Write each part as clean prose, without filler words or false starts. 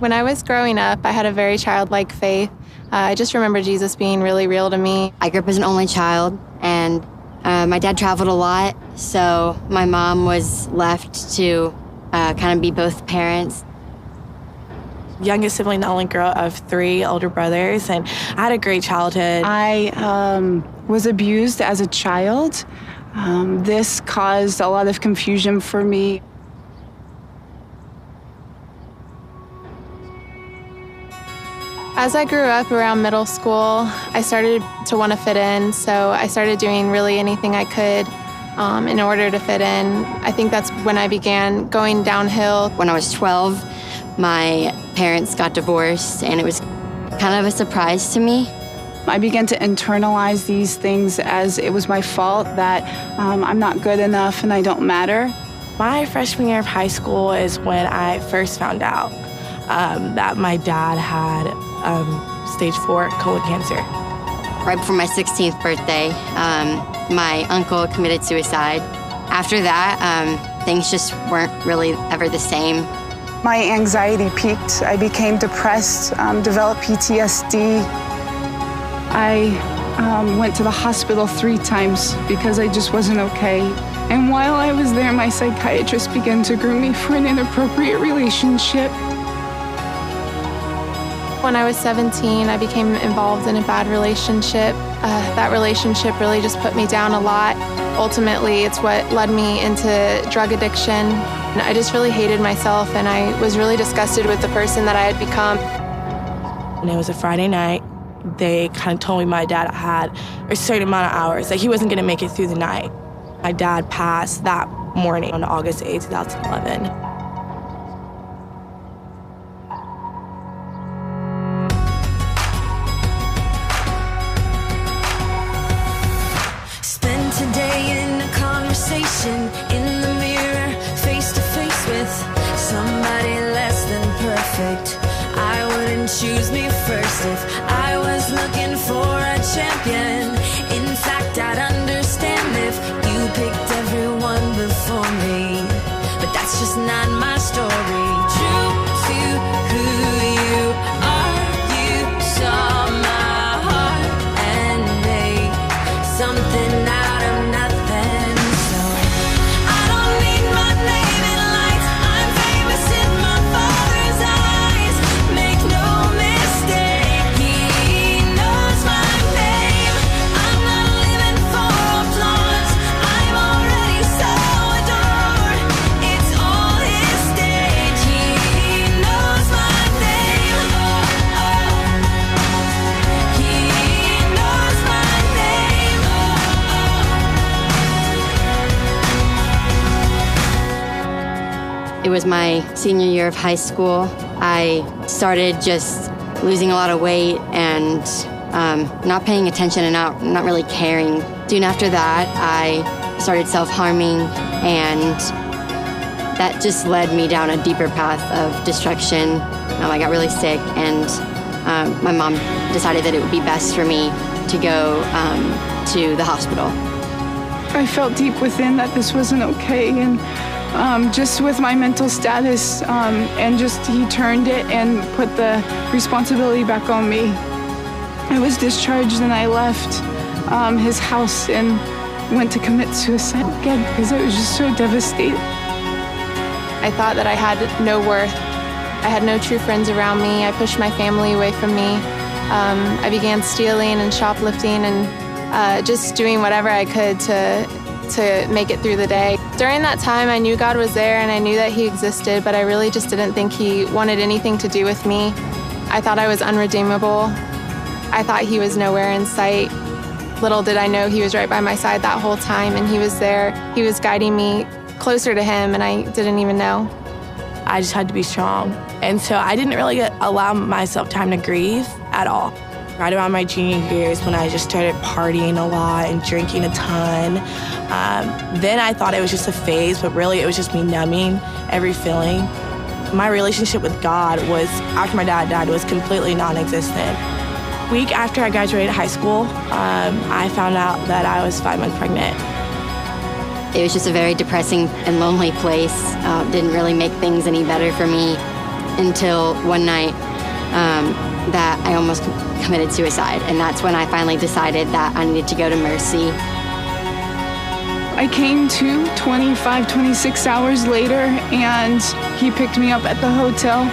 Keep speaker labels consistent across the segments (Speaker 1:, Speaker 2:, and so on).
Speaker 1: When I was growing up, I had a very childlike faith. I just remember Jesus being really real to me.
Speaker 2: I grew up as an only child, and my dad traveled a lot, so my mom was left to kind of be both parents.
Speaker 3: Youngest sibling, the only girl of 3 older brothers, and I had a great childhood.
Speaker 4: I was abused as a child. This caused a lot of confusion for me.
Speaker 1: As I grew up around middle school, I started to want to fit in, so I started doing really anything I could in order to fit in. I think that's when I began going downhill.
Speaker 2: When I was 12, my parents got divorced, and it was kind of a surprise to me.
Speaker 4: I began to internalize these things as it was my fault, that I'm not good enough and I don't matter.
Speaker 3: My freshman year of high school is when I first found out that my dad had stage 4 colon cancer.
Speaker 2: Right before my 16th birthday, my uncle committed suicide. After that, things just weren't really ever the same.
Speaker 4: My anxiety peaked. I became depressed, developed PTSD. I went to the hospital 3 times because I just wasn't okay. And while I was there, my psychiatrist began to groom me for an inappropriate relationship.
Speaker 1: When I was 17, I became involved in a bad relationship. That relationship really just put me down a lot. Ultimately, it's what led me into drug addiction. And I just really hated myself, and I was really disgusted with the person that I had become.
Speaker 3: And it was a Friday night. They kind of told me my dad had a certain amount of hours, that he wasn't going to make it through the night. My dad passed that morning on August 8, 2011.
Speaker 5: Spend today in a conversation in the mirror, face to face with somebody less than perfect. I wouldn't choose me first if I was looking for a champion. In fact, I'd understand if you picked everyone before me. But that's just not my story. True to who you are, you saw my heart and made something out of nothing. So I don't need my name in lights. I'm famous in my father's eyes. Make no mistake, he knows my name. I'm not living for applause. I'm already so adored. It's all his stage. He knows my name. He knows my name.
Speaker 2: It was my senior year of high school. I started just losing a lot of weight and not paying attention and not really caring. Soon after that, I started self-harming, and that just led me down a deeper path of destruction. I got really sick, and my mom decided that it would be best for me to go to the hospital.
Speaker 4: I felt deep within that this wasn't okay, and just with my mental status, and just he turned it and put the responsibility back on me. I was discharged and I left his house and went to commit suicide again because I was just so devastated.
Speaker 1: I thought that I had no worth. I had no true friends around me. I pushed my family away from me. I began stealing and shoplifting and just doing whatever I could to make it through the day. During that time, I knew God was there and I knew that he existed, but I really just didn't think he wanted anything to do with me. I thought I was unredeemable. I thought he was nowhere in sight. Little did I know he was right by my side that whole time, and he was there. He was guiding me closer to him, and I didn't even know.
Speaker 3: I just had to be strong. And so I didn't really allow myself time to grieve at all. Right around my junior years, when I just started partying a lot and drinking a ton, then I thought it was just a phase, but really it was just me numbing every feeling. My relationship with God was, after my dad died, was completely non-existent. Week after I graduated high school, I found out that I was 5 months pregnant.
Speaker 2: It was just a very depressing and lonely place. Didn't really make things any better for me until one night that I almost committed suicide. And that's when I finally decided that I needed to go to Mercy.
Speaker 4: I came to 25, 26 hours later, and he picked me up at the hotel.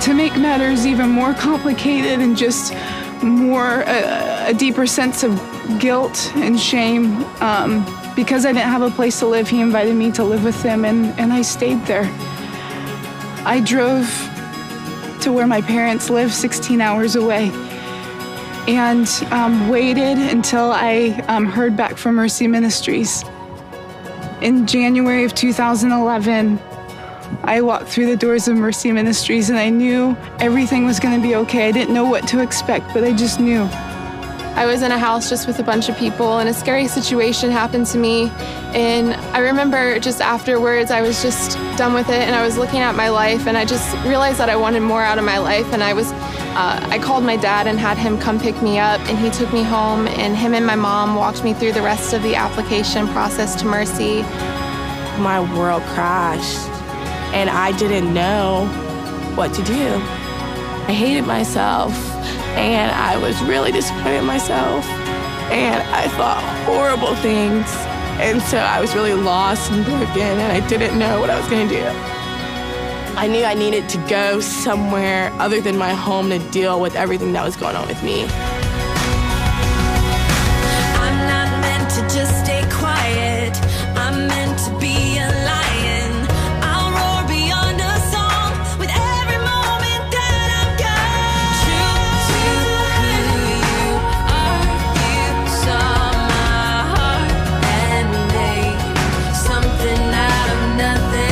Speaker 4: To make matters even more complicated and just more a deeper sense of guilt and shame, because I didn't have a place to live, he invited me to live with him, and I stayed there. I drove to where my parents live, 16 hours away, and waited until I heard back from Mercy Ministries. In January of 2011, I walked through the doors of Mercy Ministries, and I knew everything was going to be okay. I didn't know what to expect, but I just knew.
Speaker 1: I was in a house just with a bunch of people, and a scary situation happened to me. And I remember just afterwards, I was just done with it, and I was looking at my life, and I just realized that I wanted more out of my life. And I called my dad and had him come pick me up, and he took me home, and him and my mom walked me through the rest of the application process to Mercy.
Speaker 3: My world crashed, and I didn't know what to do. I hated myself, and I was really disappointed in myself, and I thought horrible things, and so I was really lost and broken, and I didn't know what I was going to do. I knew I needed to go somewhere other than my home to deal with everything that was going on with me.
Speaker 5: I'm not meant to just stay quiet. I'm meant to be a lion. I'll roar beyond a song with every moment that I've got. True to who you are, you saw my heart and made something out of nothing.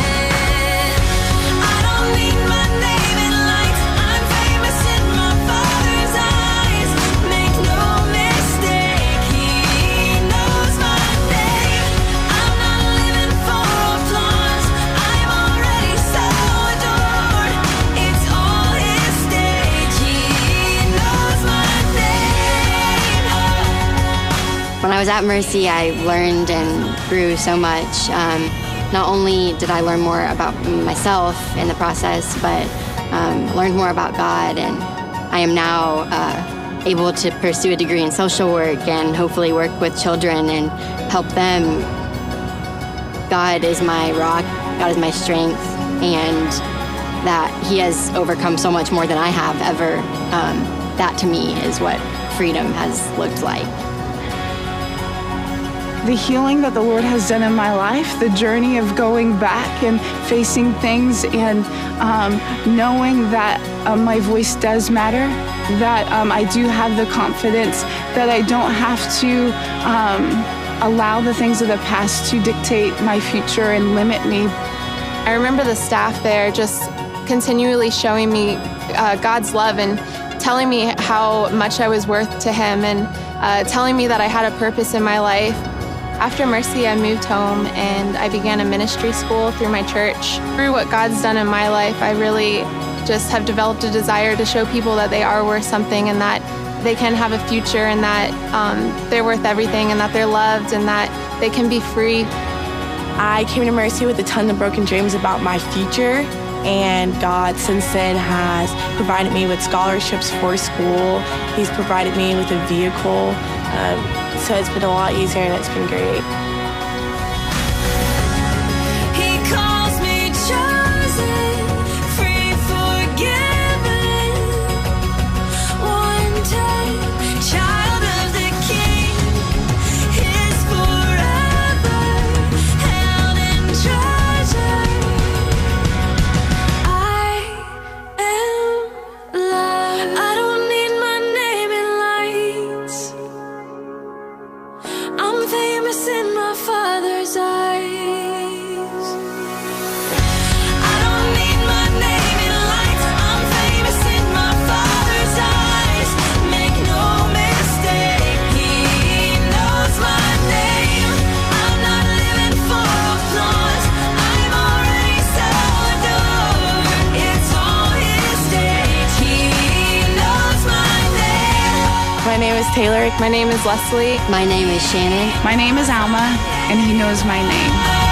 Speaker 5: I don't need my name in lights. I'm famous in my Father's eyes. Make no mistake, He knows my name. I'm not living for applause. I'm already so adored. It's all His stage. He knows my name.
Speaker 2: When I was at Mercy, I learned and grew so much. Not only did I learn more about myself in the process, but learned more about God, and I am now able to pursue a degree in social work and hopefully work with children and help them. God is my rock, God is my strength, and that He has overcome so much more than I have ever. That to me is what freedom has looked like.
Speaker 4: The healing that the Lord has done in my life, the journey of going back and facing things and knowing that my voice does matter, that I do have the confidence that I don't have to allow the things of the past to dictate my future and limit me.
Speaker 1: I remember the staff there just continually showing me God's love and telling me how much I was worth to Him, and telling me that I had a purpose in my life. After Mercy, I moved home and I began a ministry school through my church. Through what God's done in my life, I really just have developed a desire to show people that they are worth something, and that they can have a future, and that they're worth everything, and that they're loved, and that they can be free.
Speaker 3: I came to Mercy with a ton of broken dreams about my future, and God since then has provided me with scholarships for school. He's provided me with a vehicle, so it's been a lot easier, and it's been great.
Speaker 5: He calls me chosen, free, forgiven, wanted, child of the King, His forever, held in treasure. I am loved. I don't need my name in lights. I'm famous in my Father's eyes. I don't need my name in lights. I'm famous in my Father's eyes. Make no mistake, He knows my name. I'm not living for applause. I'm already so adored. It's all His stage. He knows my name.
Speaker 3: My name is Taylor.
Speaker 1: My name is Leslie.
Speaker 2: My name is Shannon.
Speaker 4: My name is Alma, and He knows my name.